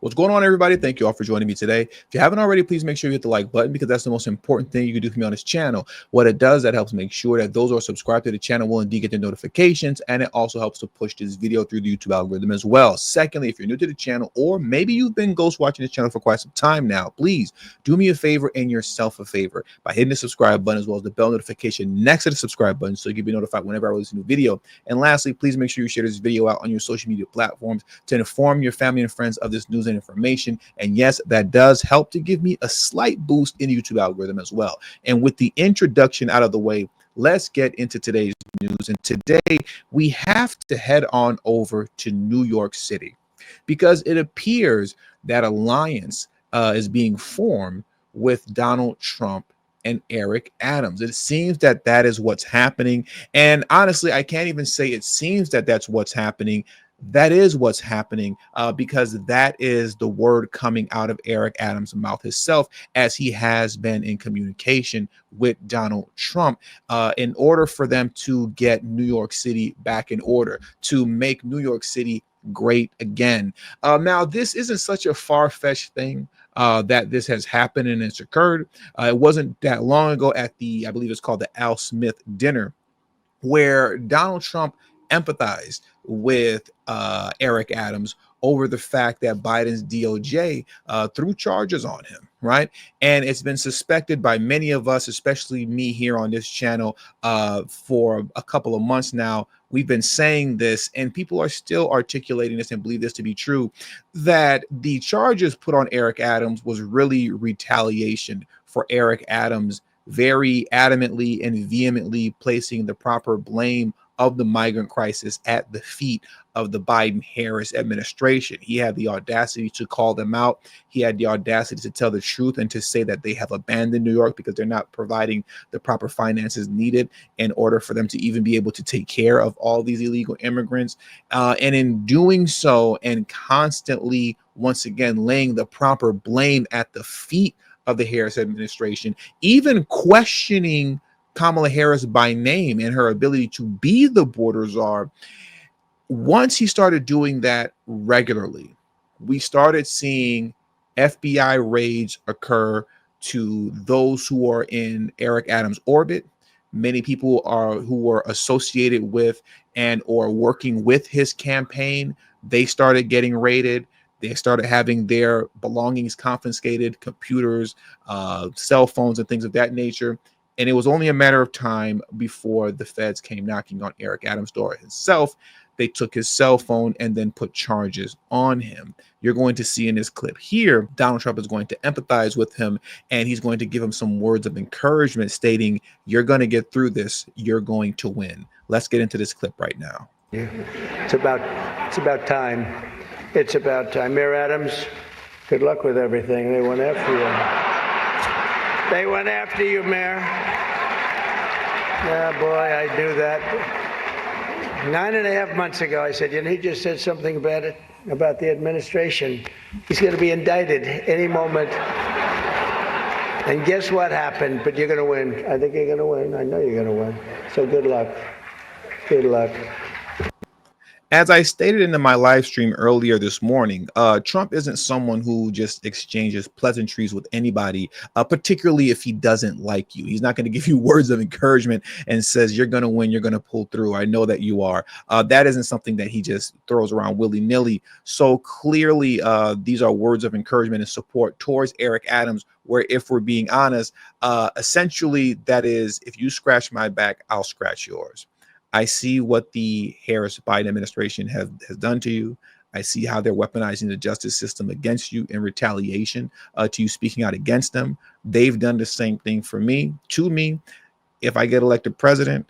What's going on, everybody? Thank you all for joining me today. If you haven't already, please make sure you hit the like button because that's the most important thing you can do for me on this channel. What it does, that helps make sure that those who are subscribed to the channel will indeed get the notifications, and it also helps to push this video through the YouTube algorithm as well. Secondly, if you're new to the channel, or maybe you've been ghost watching this channel for quite some time now, please do me a favor and yourself a favor by hitting the subscribe button as well as the bell notification next to the subscribe button so you can be notified whenever I release a new video. And lastly, please make sure you share this video out on your social media platforms to inform your family and friends of this news and information. And yes, that does help to give me a slight boost in the YouTube algorithm as well. And with the introduction out of the way, let's get into today's news. And today we have to head on over to New York City because it appears that alliance is being formed with Donald Trump and Eric Adams. It seems that that is what's happening. And honestly, I can't even say it seems that that's what's happening. That is what's happening because that is the word coming out of Eric Adams' mouth himself, as he has been in communication with Donald Trump in order for them to get New York City back in order, to make New York City great again. Now, this isn't such a far-fetched thing that this has happened and it's occurred. It wasn't that long ago at the, I believe it's called the Al Smith dinner, where Donald Trump empathized with Eric Adams over the fact that Biden's DOJ threw charges on him, right? And it's been suspected by many of us, especially me here on this channel, for a couple of months now. We've been saying this, and people are still articulating this and believe this to be true, that the charges put on Eric Adams was really retaliation for Eric Adams very adamantly and vehemently placing the proper blame of the migrant crisis at the feet of the Biden-Harris administration. He had the audacity to call them out. He had the audacity to tell the truth and to say that they have abandoned New York because they're not providing the proper finances needed in order for them to even be able to take care of all these illegal immigrants. And in doing so, and constantly, once again, laying the proper blame at the feet of the Harris administration, even questioning Kamala Harris by name and her ability to be the border czar. Once he started doing that regularly, we started seeing FBI raids occur to those who are in Eric Adams' orbit. Many people who were associated with and or working with his campaign, they started getting raided. They started having their belongings confiscated, computers, cell phones, and things of that nature. And it was only a matter of time before the feds came knocking on Eric Adams' door himself. They took his cell phone and then put charges on him. You're going to see in this clip here, Donald Trump is going to empathize with him, and he's going to give him some words of encouragement stating, you're going to get through this. You're going to win. Let's get into this clip right now. It's about time. It's about time. Mayor Adams, good luck with everything. They went after you. They went after you, Mayor. Yeah, boy, I knew that. 9.5 months ago, I said, you know, he just said something about it, about the administration. He's going to be indicted any moment. And guess what happened? But you're going to win. I think you're going to win. I know you're going to win. So good luck. Good luck. As I stated in my live stream earlier this morning, Trump isn't someone who just exchanges pleasantries with anybody, particularly if he doesn't like you. He's not going to give you words of encouragement and says, you're going to win, you're going to pull through. I know that you are. That isn't something that he just throws around willy-nilly. So clearly, these are words of encouragement and support towards Eric Adams, where if we're being honest, essentially that is, if you scratch my back, I'll scratch yours. I see what the Harris-Biden administration has done to you. I see how they're weaponizing the justice system against you in retaliation to you speaking out against them. They've done the same thing for me, to me. If I get elected president,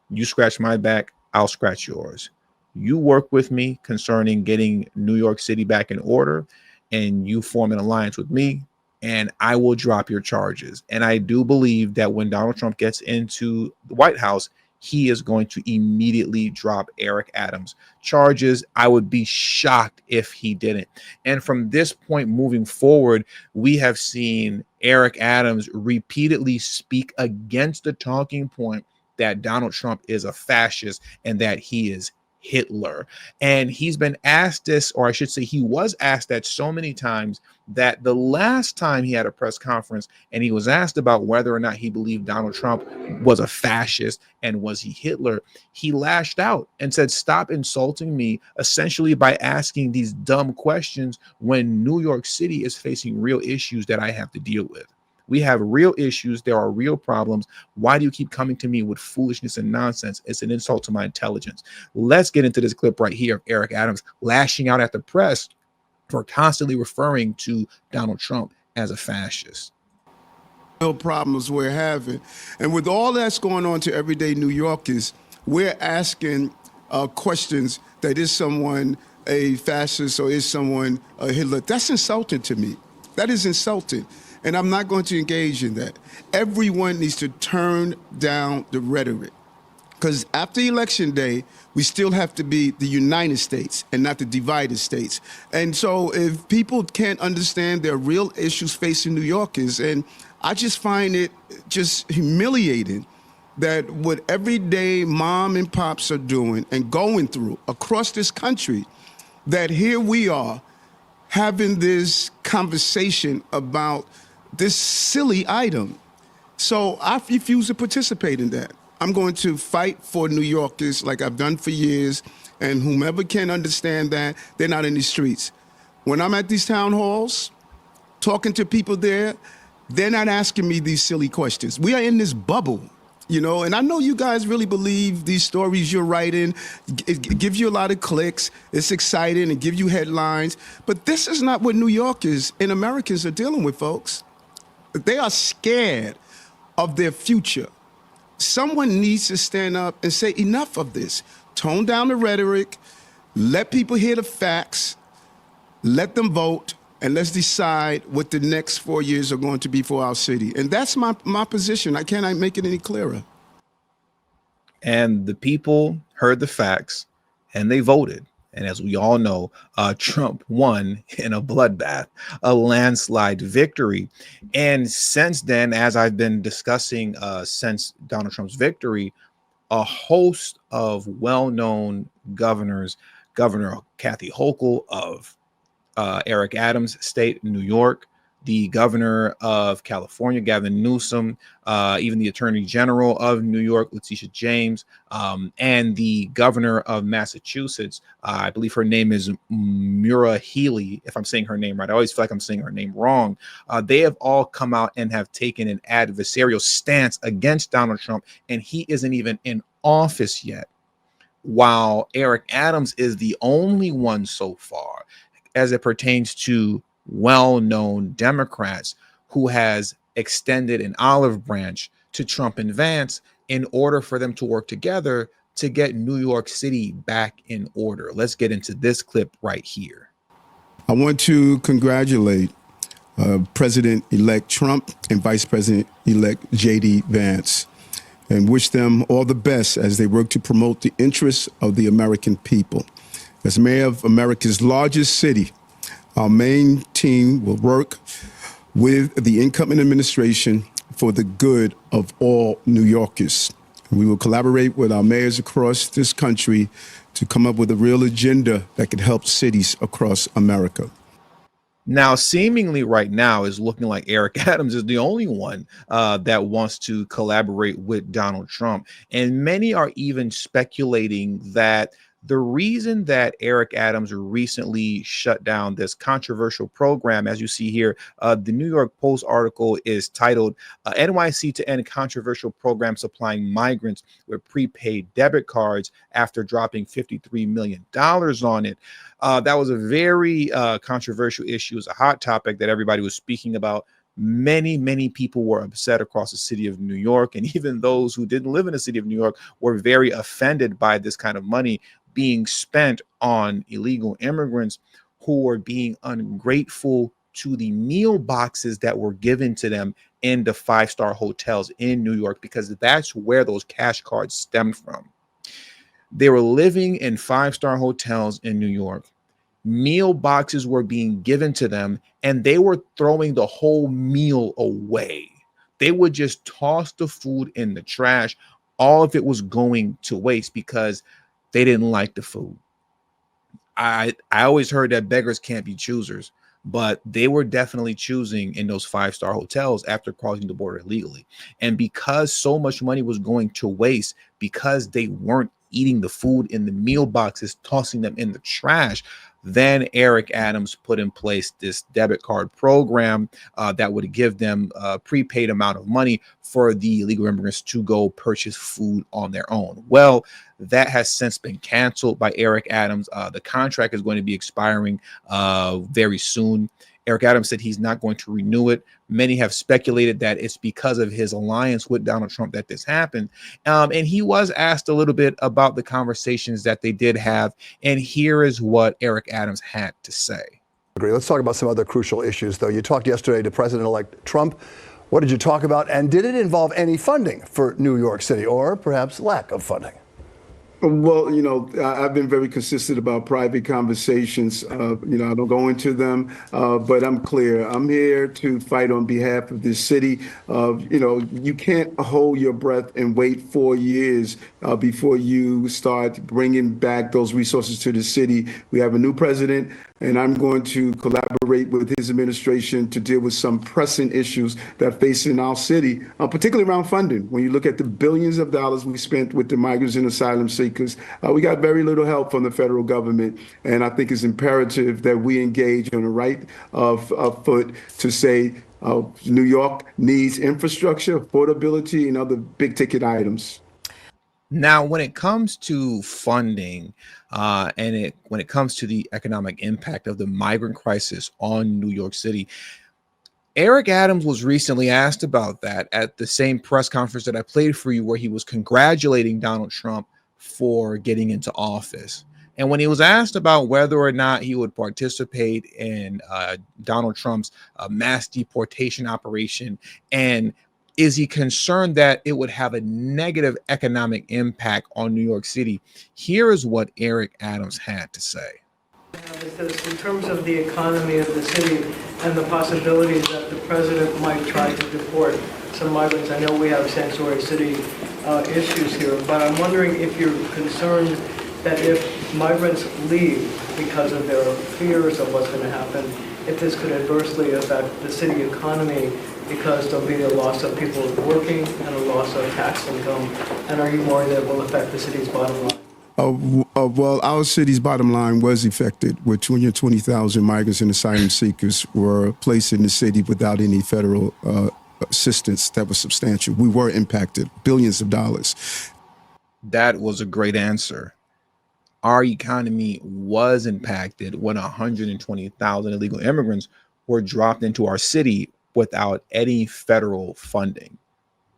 you scratch my back, I'll scratch yours. You work with me concerning getting New York City back in order, and you form an alliance with me, and I will drop your charges. And I do believe that when Donald Trump gets into the White House, he is going to immediately drop Eric Adams' charges. I would be shocked if he didn't. And from this point moving forward, we have seen Eric Adams repeatedly speak against the talking point that Donald Trump is a fascist and that he is Hitler. And he's been asked this, or I should say, he was asked that so many times that the last time he had a press conference and he was asked about whether or not he believed Donald Trump was a fascist and was he Hitler, he lashed out and said, "Stop insulting me," essentially by asking these dumb questions when New York City is facing real issues that I have to deal with. We have real issues. There are real problems. Why do you keep coming to me with foolishness and nonsense? It's an insult to my intelligence. Let's get into this clip right here of Eric Adams lashing out at the press for constantly referring to Donald Trump as a fascist. Real problems we're having. And with all that's going on to everyday New Yorkers, we're asking questions that is someone a fascist or is someone a Hitler. That's insulting to me. That is insulting. And I'm not going to engage in that. Everyone needs to turn down the rhetoric. Because after Election Day, we still have to be the United States and not the divided states. And so if people can't understand there are real issues facing New Yorkers, and I just find it just humiliating that what everyday mom and pops are doing and going through across this country, that here we are having this conversation about this silly item. So I refuse to participate in that. I'm going to fight for New Yorkers like I've done for years, and whomever can understand that, they're not in the streets. When I'm at these town halls, talking to people there, they're not asking me these silly questions. We are in this bubble, and I know you guys really believe these stories you're writing. It gives you a lot of clicks. It's exciting and gives you headlines. But this is not what New Yorkers and Americans are dealing with, folks. They are scared of their future. Someone needs to stand up and say enough of this. Tone down the rhetoric, let people hear the facts, let them vote, and let's decide what the next 4 years are going to be for our city. And that's my position. I cannot make it any clearer. And the people heard the facts and they voted. And as we all know, Trump won in a bloodbath, a landslide victory. And since then, as I've been discussing since Donald Trump's victory, a host of well-known governors, Governor Kathy Hochul of Eric Adams' state, New York, the governor of California, Gavin Newsom, even the attorney general of New York, Letitia James, and the governor of Massachusetts. I believe her name is Mura Healy, if I'm saying her name right. I always feel like I'm saying her name wrong. They have all come out and have taken an adversarial stance against Donald Trump, and he isn't even in office yet. While Eric Adams is the only one so far, as it pertains to well-known Democrats, who has extended an olive branch to Trump and Vance in order for them to work together to get New York City back in order. Let's get into this clip right here. I want to congratulate President-elect Trump and Vice President-elect J.D. Vance and wish them all the best as they work to promote the interests of the American people. As mayor of America's largest city, our main team will work with the incoming administration for the good of all New Yorkers. We will collaborate with our mayors across this country to come up with a real agenda that could help cities across America. Now, seemingly right now is looking like Eric Adams is the only one that wants to collaborate with Donald Trump. And many are even speculating that the reason that Eric Adams recently shut down this controversial program, as you see here, the New York Post article is titled NYC to End Controversial Program Supplying Migrants with Prepaid Debit Cards After Dropping $53 million on it. That was a very controversial issue. It was a hot topic that everybody was speaking about. Many people were upset across the city of New York. And even those who didn't live in the city of New York were very offended by this kind of money being spent on illegal immigrants who were being ungrateful to the meal boxes that were given to them in the five-star hotels in New York, because that's where those cash cards stemmed from. They were living in five-star hotels in New York. Meal boxes were being given to them, and they were throwing the whole meal away. They would just toss the food in the trash. All of it was going to waste because They didn't like the food. I always heard that beggars can't be choosers, but they were definitely choosing in those 5-star hotels after crossing the border illegally. And because so much money was going to waste, because they weren't eating the food in the meal boxes, tossing them in the trash, then Eric Adams put in place this debit card program that would give them a prepaid amount of money for the illegal immigrants to go purchase food on their own. Well, that has since been canceled by Eric Adams. The contract is going to be expiring very soon. Eric Adams said he's not going to renew it. Many have speculated that it's because of his alliance with Donald Trump that this happened. And he was asked a little bit about the conversations that they did have. And here is what Eric Adams had to say. Let's talk about some other crucial issues, though. You talked yesterday to President-elect Trump. What did you talk about? And did it involve any funding for New York City, or perhaps lack of funding? Well, I've been very consistent about private conversations. I don't go into them, but I'm clear. I'm here to fight on behalf of this city. You can't hold your breath and wait 4 years before you start bringing back those resources to the city. We have a new president, and I'm going to collaborate with his administration to deal with some pressing issues that face in our city, particularly around funding. When you look at the billions of dollars we spent with the migrants and asylum seekers, we got very little help from the federal government. And I think it's imperative that we engage on the right foot to say New York needs infrastructure, affordability, and other big ticket items. Now, when it comes to funding when it comes to the economic impact of the migrant crisis on New York City, Eric Adams was recently asked about that at the same press conference that I played for you, where he was congratulating Donald Trump for getting into office. And when he was asked about whether or not he would participate in Donald Trump's mass deportation operation, and is he concerned that it would have a negative economic impact on New York City, here is what Eric Adams had to say. Because in terms of the economy of the city and the possibilities that the president might try to deport some migrants, I know we have sanctuary city issues here, but I'm wondering if you're concerned that if migrants leave because of their fears of what's going to happen, if this could adversely affect the city economy, because there'll be a loss of people working and a loss of tax income, and are you worried that it will affect the city's bottom line? Well, our city's bottom line was affected with 220,000 migrants and asylum seekers were placed in the city without any federal assistance that was substantial. We were impacted, billions of dollars. That was a great answer. Our economy was impacted when 120,000 illegal immigrants were dropped into our city without any federal funding.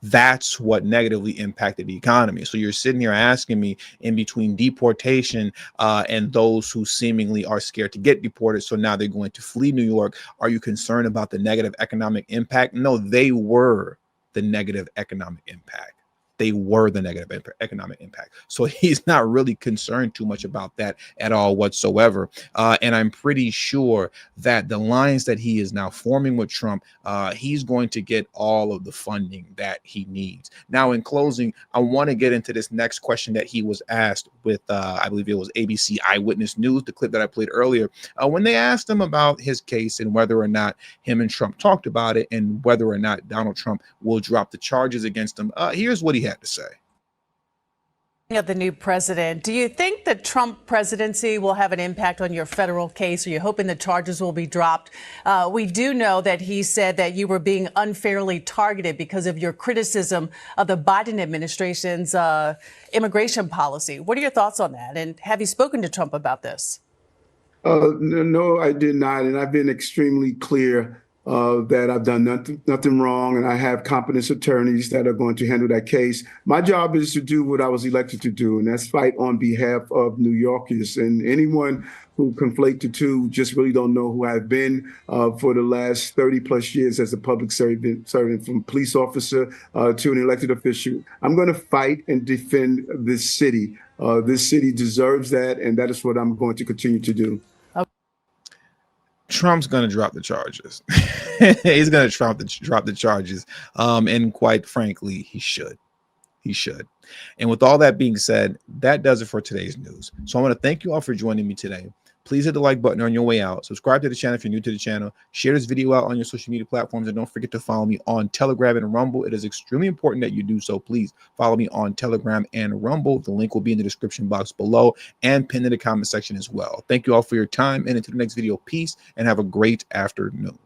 That's what negatively impacted the economy. So you're sitting here asking me, in between deportation and those who seemingly are scared to get deported, so now they're going to flee New York, are you concerned about the negative economic impact? No, they were the negative economic impact. They were the negative economic impact. So he's not really concerned too much about that at all whatsoever. And I'm pretty sure that the lines that he is now forming with Trump, he's going to get all of the funding that he needs. Now, in closing, I want to get into this next question that he was asked with, I believe it was ABC Eyewitness News, the clip that I played earlier, when they asked him about his case and whether or not him and Trump talked about it and whether or not Donald Trump will drop the charges against him. Here's what he had to say. Of the new president, do you think the Trump presidency will have an impact on your federal case? Are you hoping the charges will be dropped? We do know that he said that you were being unfairly targeted because of your criticism of the Biden administration's immigration policy. What are your thoughts on that? And have you spoken to Trump about this? No, I did not. And I've been extremely clear that I've done nothing wrong, and I have competent attorneys that are going to handle that case. My job is to do what I was elected to do, and that's fight on behalf of New Yorkers. And anyone who conflate the two just really don't know who I've been for the last 30 plus years as a public servant from police officer to an elected official. I'm going to fight and defend this city. This city deserves that, and that is what I'm going to continue to do. Trump's going to drop the charges. He's going to drop the charges. And quite frankly, he should. He should. And with all that being said, that does it for today's news. So I want to thank you all for joining me today. Please hit the like button on your way out. Subscribe to the channel if you're new to the channel. Share this video out on your social media platforms. And don't forget to follow me on Telegram and Rumble. It is extremely important that you do so. Please follow me on Telegram and Rumble. The link will be in the description box below and pinned in the comment section as well. Thank you all for your time. And until the next video, peace and have a great afternoon.